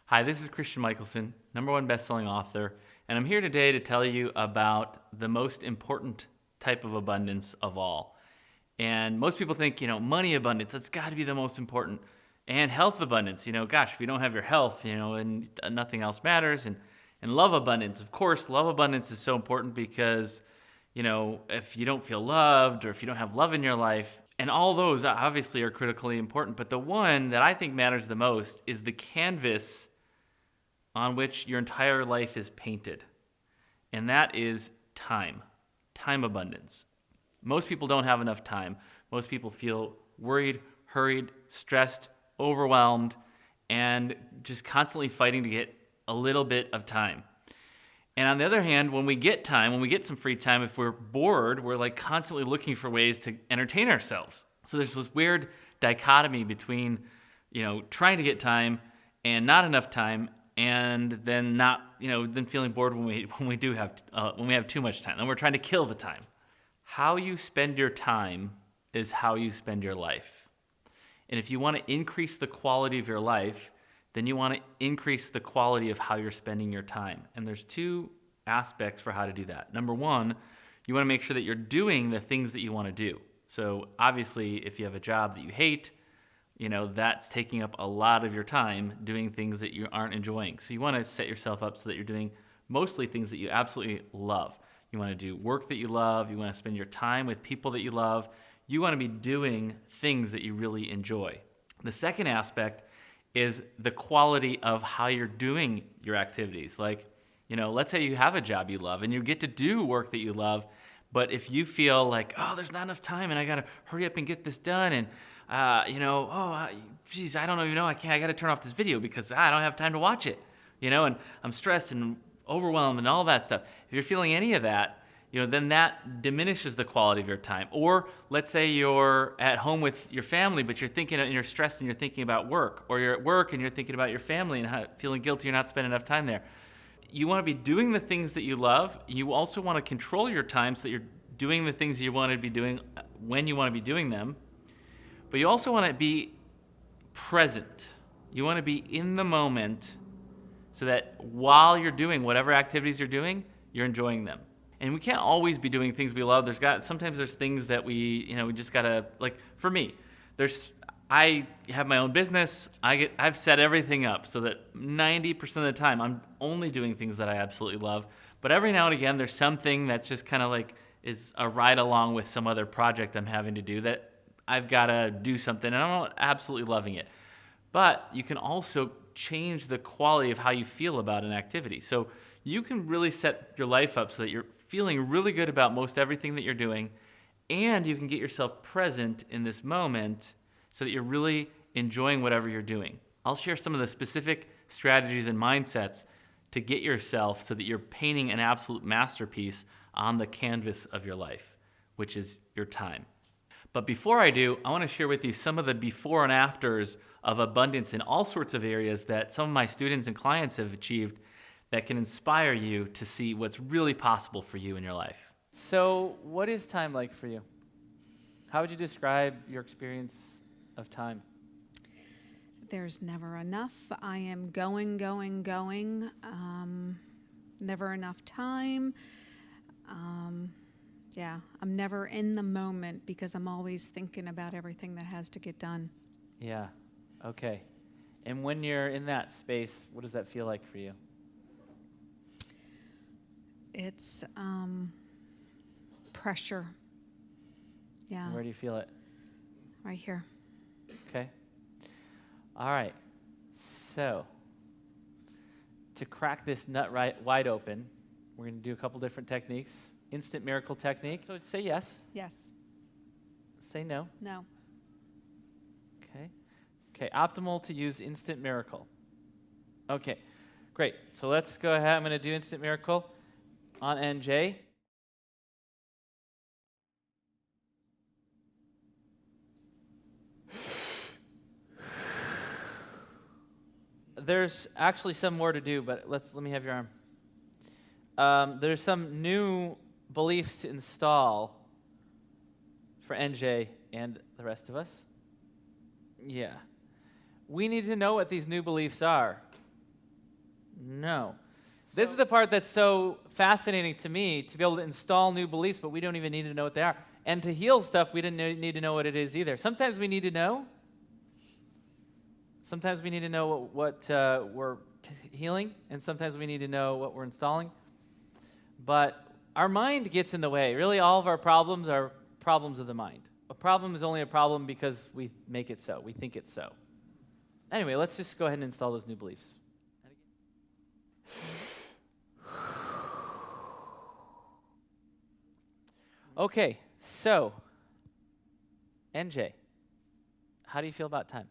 Hi, this is Christian Mickelsen, #1 bestselling author, and I'm here today to tell you about the most important type of abundance of all. And most people think, money abundance, that's got to be the most important. And health abundance, gosh, if you don't have your health, and nothing else matters. And love abundance, of course, love abundance is so important because, if you don't feel loved or if you don't have love in your life, and all those obviously are critically important, but the one that I think matters the most is the canvas on which your entire life is painted, and that is time abundance. Most people don't have enough time. Most people feel worried, hurried, stressed, overwhelmed, and just constantly fighting to get a little bit of time. And on the other hand, when we get time, when we get some free time, if we're bored, we're like constantly looking for ways to entertain ourselves. So there's this weird dichotomy between, trying to get time and not enough time, and then then feeling bored when we have too much time. Then we're trying to kill the time. How you spend your time is how you spend your life. And if you want to increase the quality of your life, then you want to increase the quality of how you're spending your time. And there's two aspects for how to do that. Number one, you want to make sure that you're doing the things that you want to do. So obviously, if you have a job that you hate, that's taking up a lot of your time doing things that you aren't enjoying. So you want to set yourself up so that you're doing mostly things that you absolutely love. You want to do work that you love. You want to spend your time with people that you love. You want to be doing things that you really enjoy. The second aspect is the quality of how you're doing your activities. Like, let's say you have a job you love and you get to do work that you love, but if you feel like, oh, there's not enough time and I got to hurry up and get this done, and geez, I don't even know, I got to turn off this video because I don't have time to watch it, and I'm stressed and overwhelmed and all that stuff. If you're feeling any of that, then that diminishes the quality of your time. Or let's say you're at home with your family, but you're thinking and you're stressed and you're thinking about work, or you're at work and you're thinking about your family and feeling guilty you're not spending enough time there. You want to be doing the things that you love. You also want to control your time so that you're doing the things you want to be doing when you want to be doing them. But you also want to be present. You want to be in the moment so that while you're doing whatever activities you're doing, you're enjoying them. And we can't always be doing things we love. Sometimes there's things that we just gotta, like for me, I have my own business. I've set everything up so that 90% of the time I'm only doing things that I absolutely love. But every now and again, there's something that just kind of like is a ride along with some other project I'm having to do that I've got to do something, and I'm not absolutely loving it. But you can also change the quality of how you feel about an activity. So you can really set your life up so that you're feeling really good about most everything that you're doing, and you can get yourself present in this moment so that you're really enjoying whatever you're doing. I'll share some of the specific strategies and mindsets to get yourself so that you're painting an absolute masterpiece on the canvas of your life, which is your time. But before I do, I want to share with you some of the before and afters of abundance in all sorts of areas that some of my students and clients have achieved that can inspire you to see what's really possible for you in your life. So, what is time like for you? How would you describe your experience of time? There's never enough. I am going. Never enough time. I'm never in the moment because I'm always thinking about everything that has to get done. Yeah, okay. And when you're in that space, what does that feel like for you? It's pressure. Yeah. And where do you feel it? Right here. Okay. All right. So, to crack this nut wide open, we're going to do a couple different techniques. Instant miracle technique. So say yes. Yes. Say no. No. Okay. Okay. Optimal to use instant miracle. Okay. Great. So let's go ahead. I'm going to do instant miracle on NJ. There's actually some more to do, but let me have your arm. There's some new beliefs to install for NJ and the rest of us. Yeah. We need to know what these new beliefs are. No. This is the part that's so fascinating to me, to be able to install new beliefs, but we don't even need to know what they are. And to heal stuff, we didn't need to know what it is either. Sometimes we need to know. Sometimes we need to know what we're healing, and sometimes we need to know what we're installing. But our mind gets in the way. Really, all of our problems are problems of the mind. A problem is only a problem because we make it so. We think it's so. Anyway, let's just go ahead and install those new beliefs. Okay, so, NJ, how do you feel about time?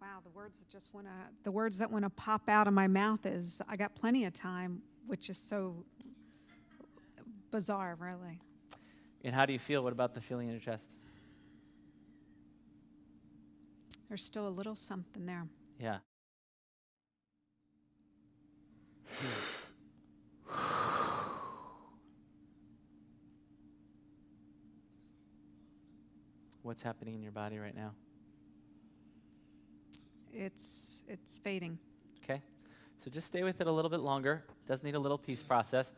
Wow, the words that want to pop out of my mouth is I got plenty of time, which is so bizarre, really. And how do you feel? What about the feeling in your chest? There's still a little something there. Yeah. What's happening in your body right now? It's fading. Okay. So just stay with it a little bit longer. It does need a little peace process.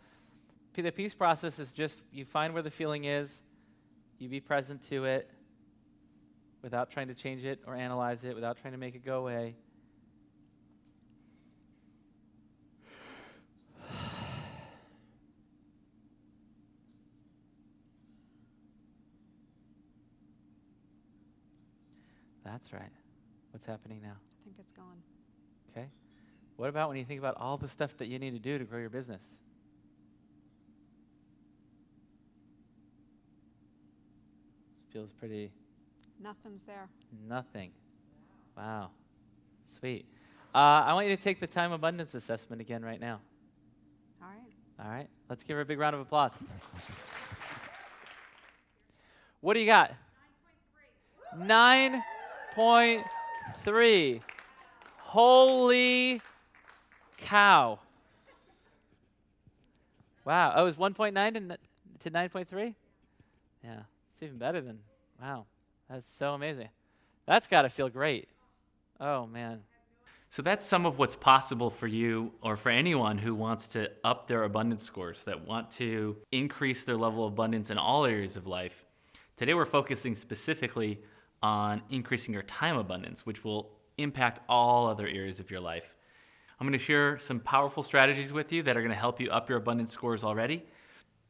The peace process is just you find where the feeling is, you be present to it without trying to change it or analyze it, without trying to make it go away. That's right. What's happening now? I think it's gone. Okay. What about when you think about all the stuff that you need to do to grow your business? Feels pretty... Nothing's there. Nothing. Wow. Sweet. I want you to take the time abundance assessment again right now. All right. All right. Let's give her a big round of applause. What do you got? 9.3. Holy cow. Wow. Oh, it was 1.9 to 9.3? Yeah. It's even better than, wow. That's so amazing. That's got to feel great. Oh, man. So that's some of what's possible for you or for anyone who wants to up their abundance scores, that want to increase their level of abundance in all areas of life. Today we're focusing specifically on increasing your time abundance, which will impact all other areas of your life. I'm going to share some powerful strategies with you that are going to help you up your abundance scores already.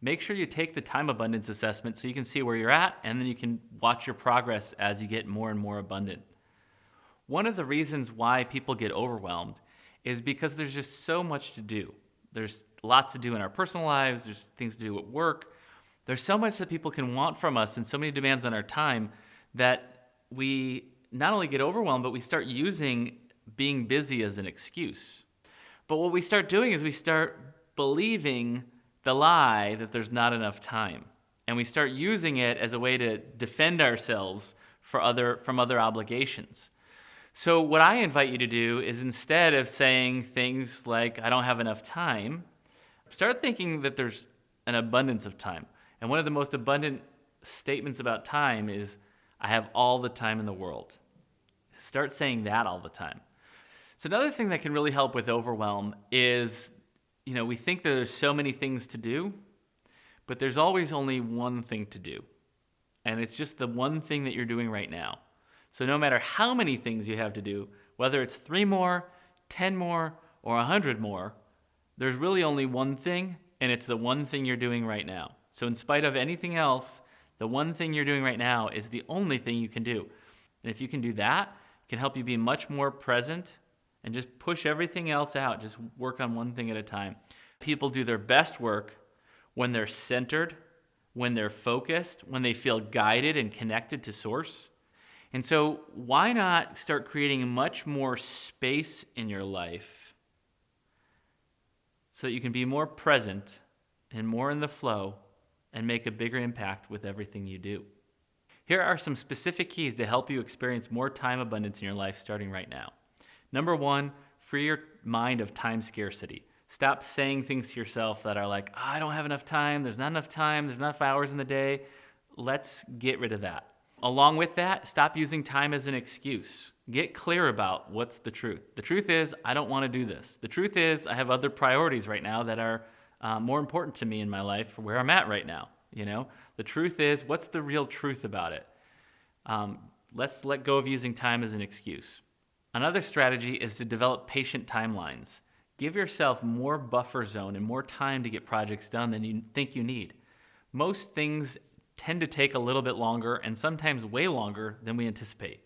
Make sure you take the time abundance assessment so you can see where you're at, and then you can watch your progress as you get more and more abundant. One of the reasons why people get overwhelmed is because there's just so much to do. There's lots to do in our personal lives. There's things to do at work. There's so much that people can want from us and so many demands on our time that we not only get overwhelmed, but we start using being busy as an excuse. But what we start doing is we start believing the lie that there's not enough time. And we start using it as a way to defend ourselves from other obligations. So what I invite you to do is, instead of saying things like, I don't have enough time, start thinking that there's an abundance of time. And one of the most abundant statements about time is, I have all the time in the world. Start saying that all the time. So another thing that can really help with overwhelm is, we think that there's so many things to do, but there's always only one thing to do. And it's just the one thing that you're doing right now. So no matter how many things you have to do, whether it's 3 more, 10 more, or 100 more, there's really only one thing, and it's the one thing you're doing right now. So in spite of anything else, the one thing you're doing right now is the only thing you can do. And if you can do that, it can help you be much more present and just push everything else out. Just work on one thing at a time. People do their best work when they're centered, when they're focused, when they feel guided and connected to source. And so why not start creating much more space in your life so that you can be more present and more in the flow and make a bigger impact with everything you do? Here are some specific keys to help you experience more time abundance in your life starting right now. Number 1, free your mind of time scarcity. Stop saying things to yourself that are like, I don't have enough time, there's not enough time, there's not enough hours in the day. Let's get rid of that. Along with that, stop using time as an excuse. Get clear about what's the truth. The truth is, I don't want to do this. The truth is, I have other priorities right now that are more important to me in my life for where I'm at right now. The truth is, what's the real truth about it? Let's let go of using time as an excuse. Another strategy is to develop patient timelines. Give yourself more buffer zone and more time to get projects done than you think you need. Most things tend to take a little bit longer and sometimes way longer than we anticipate.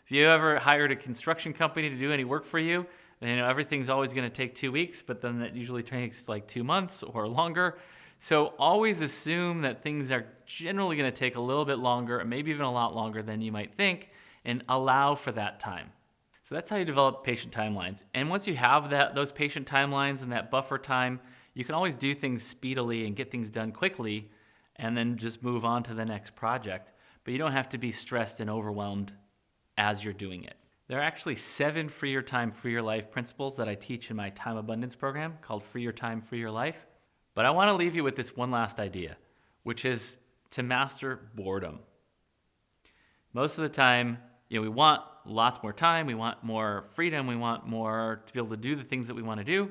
If you ever hired a construction company to do any work for you, then everything's always going to take 2 weeks, but then that usually takes like 2 months or longer. So always assume that things are generally going to take a little bit longer, and maybe even a lot longer than you might think, and allow for that time. So that's how you develop patient timelines. And once you have those patient timelines and that buffer time, you can always do things speedily and get things done quickly, and then just move on to the next project. But you don't have to be stressed and overwhelmed as you're doing it. There are actually 7 Free Your Time, Free Your Life principles that I teach in my time abundance program called Free Your Time, Free Your Life. But I want to leave you with this one last idea, which is to master boredom. Most of the time, we want lots more time, we want more freedom, we want more to be able to do the things that we want to do.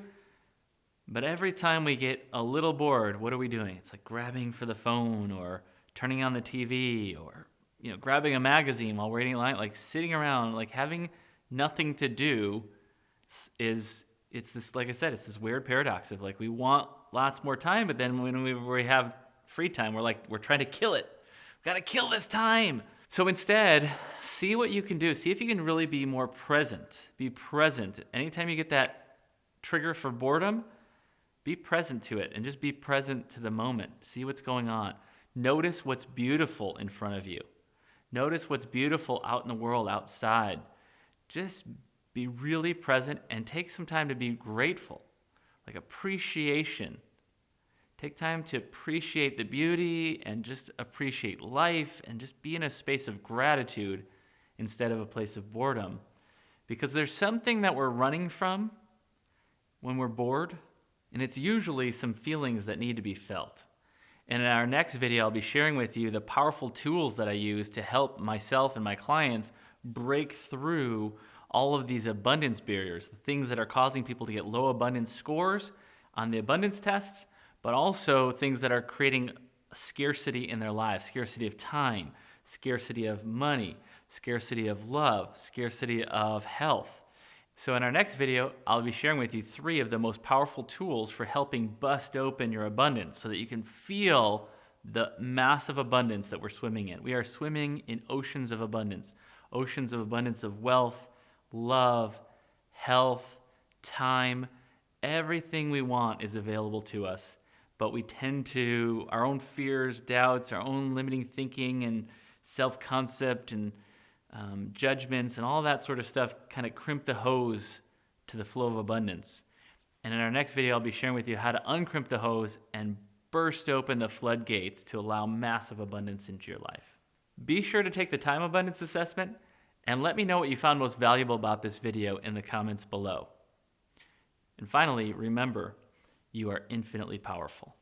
But every time we get a little bored, what are we doing? It's like grabbing for the phone or turning on the TV or grabbing a magazine while waiting in line, like sitting around, like having nothing to do it's this, like I said, it's this weird paradox of like we want lots more time, but then when we have free time, we're trying to kill it. We've got to kill this time. So instead, see what you can do. See if you can really be more present. Be present. Anytime you get that trigger for boredom, be present to it and just be present to the moment. See what's going on. Notice what's beautiful in front of you. Notice what's beautiful out in the world, outside. Just be really present and take some time to be grateful, like appreciation. Take time to appreciate the beauty and just appreciate life and just be in a space of gratitude instead of a place of boredom. Because there's something that we're running from when we're bored, and it's usually some feelings that need to be felt. And in our next video, I'll be sharing with you the powerful tools that I use to help myself and my clients break through all of these abundance barriers, the things that are causing people to get low abundance scores on the abundance tests, but also things that are creating scarcity in their lives, scarcity of time, scarcity of money, scarcity of love, scarcity of health. So in our next video, I'll be sharing with you 3 of the most powerful tools for helping bust open your abundance so that you can feel the massive abundance that we're swimming in. We are swimming in oceans of abundance of wealth, love, health, time. Everything we want is available to us, but we tend to, our own fears, doubts, our own limiting thinking and self-concept and judgments and all that sort of stuff kind of crimp the hose to the flow of abundance. And in our next video, I'll be sharing with you how to uncrimp the hose and burst open the floodgates to allow massive abundance into your life. Be sure to take the time abundance assessment and let me know what you found most valuable about this video in the comments below. And finally, remember, you are infinitely powerful.